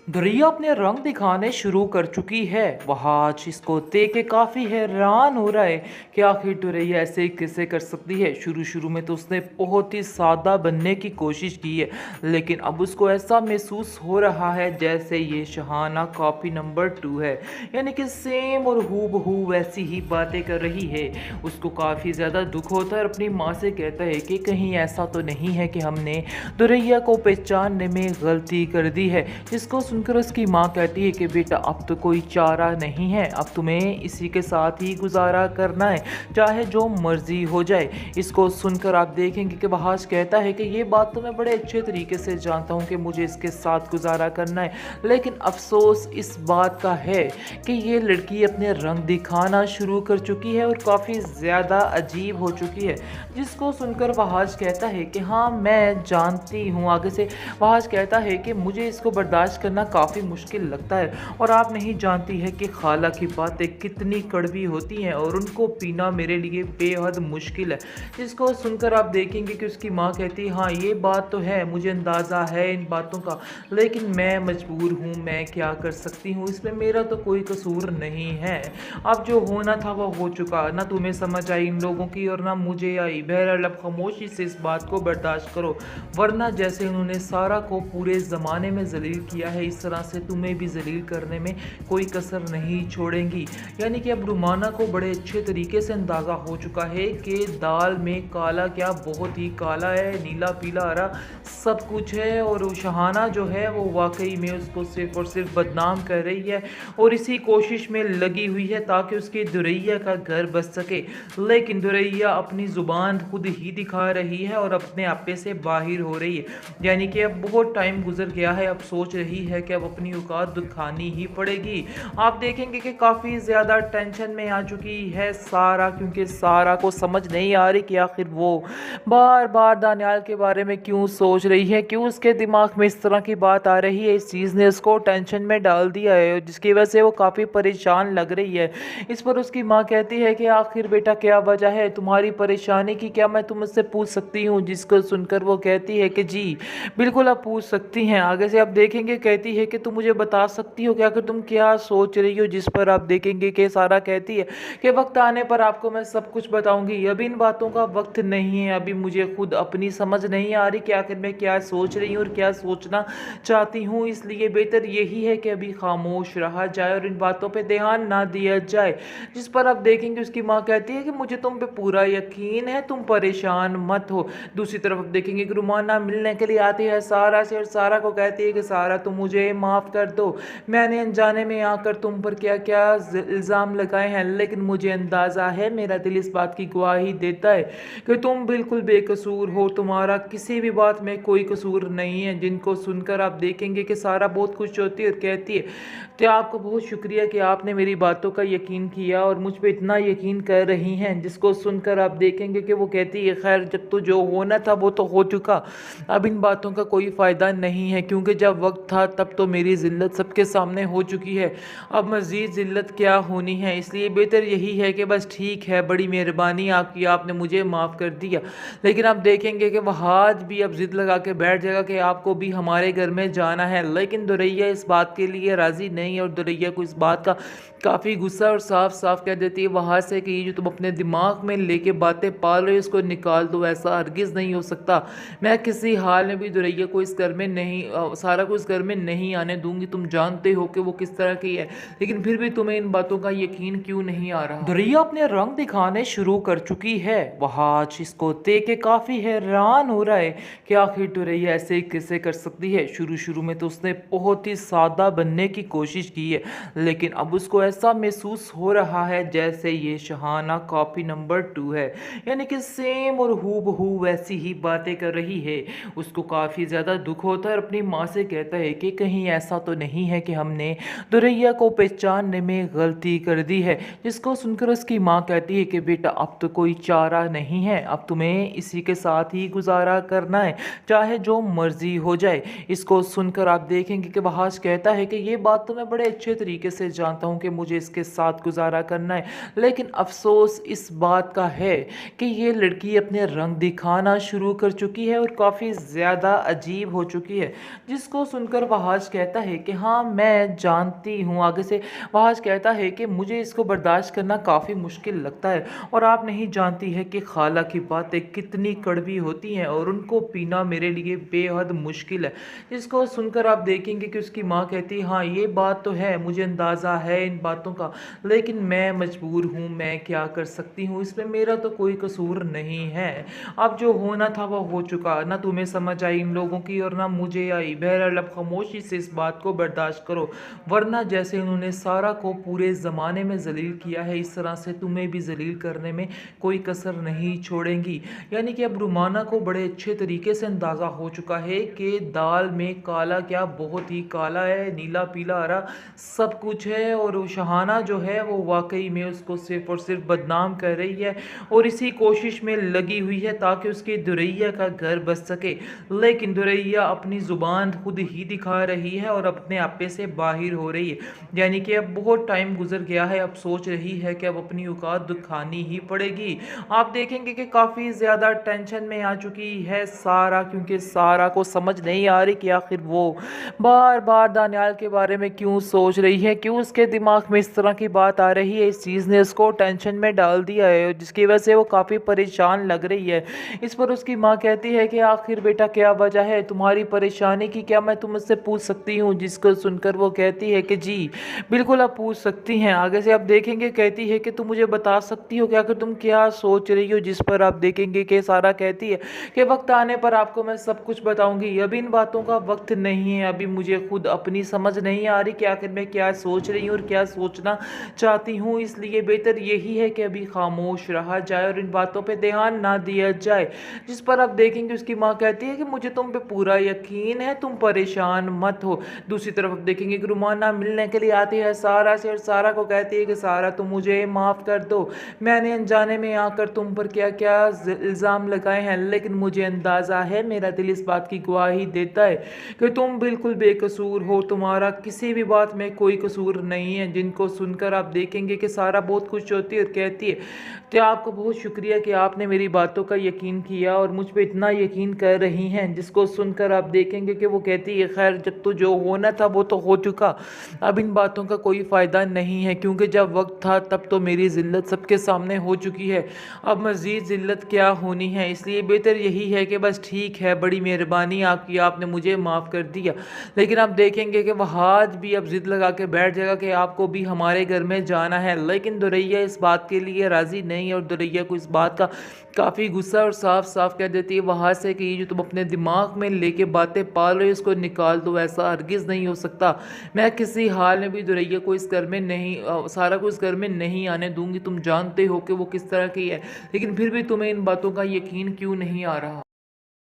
दरिया अपने रंग दिखाने शुरू कर चुकी है। वह आज इसको देख के काफ़ी हैरान हो रहा है कि आखिर दुरैया ऐसे कैसे कर सकती है। शुरू शुरू में तो उसने बहुत ही सादा बनने की कोशिश की है, लेकिन अब उसको ऐसा महसूस हो रहा है जैसे ये शहाना कॉपी नंबर 2 है। यानी कि सेम और हूबहू वैसी ही बातें कर रही है। उसको काफ़ी ज़्यादा दुख होता है और अपनी माँ से कहता है कि कहीं ऐसा तो नहीं है कि हमने दुरैया को पहचानने में गलती कर दी है। जिसको सुनकर उसकी माँ कहती है कि बेटा अब तो कोई चारा नहीं है, अब तुम्हें इसी के साथ ही गुजारा करना है, चाहे जो मर्जी हो जाए। इसको सुनकर आप देखेंगे कि वहाज कहता है कि ये बात तो मैं बड़े अच्छे तरीके से जानता हूँ कि मुझे इसके साथ गुजारा करना है, लेकिन अफसोस इस बात का है कि ये लड़की अपने रंग दिखाना शुरू कर चुकी है और काफ़ी ज़्यादा अजीब हो चुकी है। जिसको सुनकर वहाज कहता है कि हाँ मैं जानती हूँ। आगे से वहाज कहता है कि मुझे इसको बर्दाश्त करना काफ़ी मुश्किल लगता है और आप नहीं जानती है कि खाला की बातें कितनी कड़वी होती हैं और उनको पीना मेरे लिए बेहद मुश्किल है। जिसको सुनकर आप देखेंगे कि उसकी माँ कहती है हाँ ये बात तो है, मुझे अंदाज़ा है इन बातों का, लेकिन मैं मजबूर हूँ, मैं क्या कर सकती हूँ, इसमें मेरा तो कोई कसूर नहीं है। अब जो होना था वो हो चुका, ना तुम्हें समझ आई इन लोगों की और ना मुझे आई। बहरहाल अब खामोशी से इस बात को बर्दाश्त करो, वरना जैसे उन्होंने सारा को पूरे ज़माने में जलील किया है, इस तरह से तुम्हें भी जलील करने में कोई कसर नहीं छोड़ेंगी। यानी कि अब रुमाना को बड़े अच्छे तरीके से अंदाज़ा हो चुका है कि दाल में काला क्या बहुत ही काला है, नीला पीला हरा सब कुछ है, और वो शहाना जो है वो वाकई में उसको सिर्फ और सिर्फ बदनाम कर रही है और इसी कोशिश में लगी हुई है ताकि उसके दुरैया का घर बस सके। लेकिन दुरैया अपनी ज़ुबान खुद ही दिखा रही है और अपने आपे से बाहर हो रही है। यानी कि अब बहुत टाइम गुजर गया है, अब सोच रही है कि अब अपनी औकात दिखानी ही पड़ेगी। आप देखेंगे कि काफ़ी ज़्यादा टेंशन में आ चुकी है सारा, क्योंकि सारा को समझ नहीं आ रही कि आखिर वो बार बार दानियाल के बारे में क्यों सोच रही है, क्यों उसके दिमाग में इस तरह की बात आ रही है। इस चीज़ ने उसको टेंशन में डाल दिया है जिसकी वजह से वो काफ़ी परेशान लग रही है। इस पर उसकी माँ कहती है कि आखिर बेटा क्या वजह है तुम्हारी परेशानी की, क्या मैं तुमसे पूछ सकती हूँ। जिसको सुनकर वो कहती है कि जी बिल्कुल आप पूछ सकती हैं। आगे से आप देखेंगे कहती है कि तुम मुझे बता सकती हो क्या कि तुम क्या सोच रही हो। जिस पर आप देखेंगे कि सारा कहती है कि वक्त आने पर आपको मैं सब कुछ बताऊंगी, अभी इन बातों का वक्त नहीं है, अभी मुझे खुद अपनी समझ नहीं आ रही कि आखिर मैं क्या सोच रही हूँ और क्या सोचना चाहती हूँ, इसलिए बेहतर यही है कि अभी खामोश रहा जाए और इन बातों पे ध्यान ना दिया जाए। जिस पर आप देखेंगे उसकी माँ कहती है कि मुझे तुम पे पूरा यकीन है, तुम परेशान मत हो। दूसरी तरफ आप देखेंगे कि रुमाना मिलने के लिए आती है सारा से और सारा को कहती है कि सारा तुम मुझे माफ़ कर दो, मैंने अनजाने में आकर तुम पर क्या क्या इल्ज़ाम लगाए हैं, लेकिन मुझे अंदाज़ा है, मेरा दिल इस बात की गवाही देता है कि तुम बिल्कुल बेकसूर हो, तुम्हारा किसी भी बात में कोई कसूर नहीं है। जिनको सुनकर आप देखेंगे कि सारा बहुत खुश होती है और कहती है तो आपको बहुत शुक्रिया कि आपने मेरी बातों का यकीन किया और मुझ पे इतना यकीन कर रही हैं। जिसको सुनकर आप देखेंगे कि वो कहती है खैर जब तो जो होना था वो तो हो चुका, अब इन बातों का कोई फ़ायदा नहीं है, क्योंकि जब वक्त था तब तो मेरी ज़िल्लत सबके सामने हो चुकी है, अब मज़ीद ज़िल्लत क्या होनी है। इसलिए बेहतर यही है कि बस ठीक है, बड़ी मेहरबानी आपकी, आपने मुझे माफ़ कर दिया। लेकिन आप देखेंगे कि वह आज भी अब ज़िद लगा के बैठ जाएगा कि आपको भी हमारे घर में जाना है। लेकिन दुरैया इस बात के लिए राज़ी नहीं है और दुरैया को इस बात का काफ़ी गुस्सा और साफ साफ कह देती है वहाँ से कि ये जो तुम अपने दिमाग में लेके बातें पाल रहे हो इसको निकाल दो, ऐसा हरगिज़ नहीं हो सकता। मैं किसी हाल में भी दुरैया को इस घर में नहीं सारा को इस घर में नहीं आने दूंगी। तुम जानते हो कि वो किस तरह की है, लेकिन फिर भी तुम्हें इन बातों का यकीन क्यों नहीं आ रहा। दुरैया अपने रंग दिखाने शुरू कर चुकी है। वह आज इसको देख के काफ़ी हैरान हो रहा है कि आखिर दुरैया ऐसे कैसे कर सकती है। शुरू शुरू में तो उसने बहुत ही सादा बनने की कोशिश की है, लेकिन अब उसको ऐसा महसूस हो रहा है जैसे ये शहाना कॉपी नंबर 2 है। यानी कि सेम और हूबहू वैसी ही बातें कर रही है। उसको काफ़ी ज़्यादा दुख होता है और अपनी माँ से कहता है कि कहीं ऐसा तो नहीं है कि हमने दुरैया को पहचानने में गलती कर दी है। जिसको सुनकर उसकी माँ कहती है कि बेटा अब तो कोई चारा नहीं है, अब तुम्हें इसी के साथ ही गुजारा करना है, चाहे जो मर्जी हो जाए। इसको सुनकर आप देखेंगे कि वहाज कहता है कि ये बात तो मैं बड़े अच्छे तरीके से जानता हूँ कि मुझे इसके साथ गुजारा करना है, लेकिन अफसोस इस बात का है कि ये लड़की अपने रंग दिखाना शुरू कर चुकी है और काफ़ी ज़्यादा अजीब हो चुकी है। जिसको सुनकर वहाज वहाज कहता है कि हाँ मैं जानती हूँ आगे से। वहाज कहता है कि मुझे इसको बर्दाश्त करना काफ़ी मुश्किल लगता है और आप नहीं जानती है कि खाला की बातें कितनी कड़वी होती हैं और उनको पीना मेरे लिए बेहद मुश्किल है। इसको सुनकर आप देखेंगे कि उसकी माँ कहती है हाँ ये बात तो है, मुझे अंदाज़ा है इन बातों का, लेकिन मैं मजबूर हूँ, मैं क्या कर सकती हूँ, इसमें मेरा तो कोई कसूर नहीं है। अब जो होना था वो हो चुका, ना तुम्हें समझ आई इन लोगों की और ना मुझे आई। बहरहाल अब खामोशी से इस बात को बर्दाश्त करो, वरना जैसे उन्होंने सारा को पूरे ज़माने में जलील किया है इस तरह से तुम्हें भी जलील करने में कोई कसर नहीं छोड़ेंगी। यानी कि अब रुमाना को बड़े अच्छे तरीके से अंदाज़ा हो चुका है कि दाल में काला क्या, बहुत ही काला है, नीला पीला हरा सब कुछ है। और वो शहाना जो है वो वाकई में उसको सिर्फ और सिर्फ बदनाम कर रही है और इसी कोशिश में लगी हुई है ताकि उसके दुरैया का घर बस सके। लेकिन दुरैया अपनी ज़ुबान खुद ही दिखा रही है और अपने आपे से बाहर हो रही है। यानी कि अब बहुत टाइम गुजर गया है, अब सोच रही है कि अब अपनी औकात दिखानी ही पड़ेगी। आप देखेंगे कि काफ़ी ज़्यादा टेंशन में आ चुकी है सारा, क्योंकि सारा को समझ नहीं आ रही कि आखिर वो बार बार दानियाल के बारे में क्यों सोच रही है, क्यों उसके दिमाग में इस तरह की बात आ रही है। इस चीज़ ने उसको टेंशन में डाल दिया है जिसकी वजह से वो काफ़ी परेशान लग रही है। इस पर उसकी माँ कहती है कि आखिर बेटा क्या वजह है तुम्हारी परेशानी की, क्या मैं तुमसे पूछ सकती हूँ। जिसको सुनकर वो कहती है कि जी बिल्कुल आप पूछ सकती हैं। आगे से आप देखेंगे कहती है कि तुम मुझे बता सकती हो क्या कि तुम क्या सोच रही हो। जिस पर आप देखेंगे कि सारा कहती है कि वक्त आने पर आपको मैं सब कुछ बताऊंगी, अभी इन बातों का वक्त नहीं है, अभी मुझे खुद अपनी समझ नहीं आ रही कि आखिर मैं क्या सोच रही हूँ और क्या सोचना चाहती हूँ, इसलिए बेहतर यही है कि अभी खामोश रहा जाए और इन बातों पे ध्यान ना दिया जाए। जिस पर आप देखेंगे उसकी माँ कहती है कि मुझे तुम पे पूरा यकीन है, तुम परेशान मत हो। दूसरी तरफ आप देखेंगे कि रुमाना मिलने के लिए आती है सारा से और सारा को कहती है कि सारा तुम मुझे माफ़ कर दो, मैंने अनजाने में आकर तुम पर क्या क्या इल्ज़ाम लगाए हैं, लेकिन मुझे अंदाज़ा है, मेरा दिल इस बात की गवाही देता है कि तुम बिल्कुल बेकसूर हो, तुम्हारा किसी भी बात में कोई कसूर नहीं है। जिनको सुनकर आप देखेंगे कि सारा बहुत खुश होती है और कहती है कि आपका बहुत शुक्रिया कि आपने मेरी बातों का यकीन किया और मुझ पर इतना यकीन कर रही हैं। जिसको सुनकर आप देखेंगे कि वो कहती है खैर जब तो जो होना था वो तो हो चुका, अब इन बातों का कोई फ़ायदा नहीं है, क्योंकि जब वक्त था तब तो मेरी ज़िल्लत सबके सामने हो चुकी है, अब मज़ीद ज़िल्लत क्या होनी है। इसलिए बेहतर यही है कि बस ठीक है, बड़ी मेहरबानी आपकी, आपने मुझे माफ़ कर दिया। लेकिन आप देखेंगे कि वह आज भी अब ज़िद लगा के बैठ जाएगा कि आपको भी हमारे घर में जाना है। लेकिन दुरैया इस बात के लिए राज़ी नहीं है और दुरैया को इस बात का काफ़ी गुस्सा और साफ साफ कह देती है वहाँ से कि ये जो तुम अपने दिमाग में लेके बातें पाल रहे हो इसको निकाल दो, ऐसा हरगिज़ नहीं हो सकता। मैं किसी हाल में भी दुरैया को इस घर में नहीं सारा को इस घर में नहीं आने दूंगी। तुम जानते हो कि वो किस तरह की है, लेकिन फिर भी तुम्हें इन बातों का यकीन क्यों नहीं आ रहा।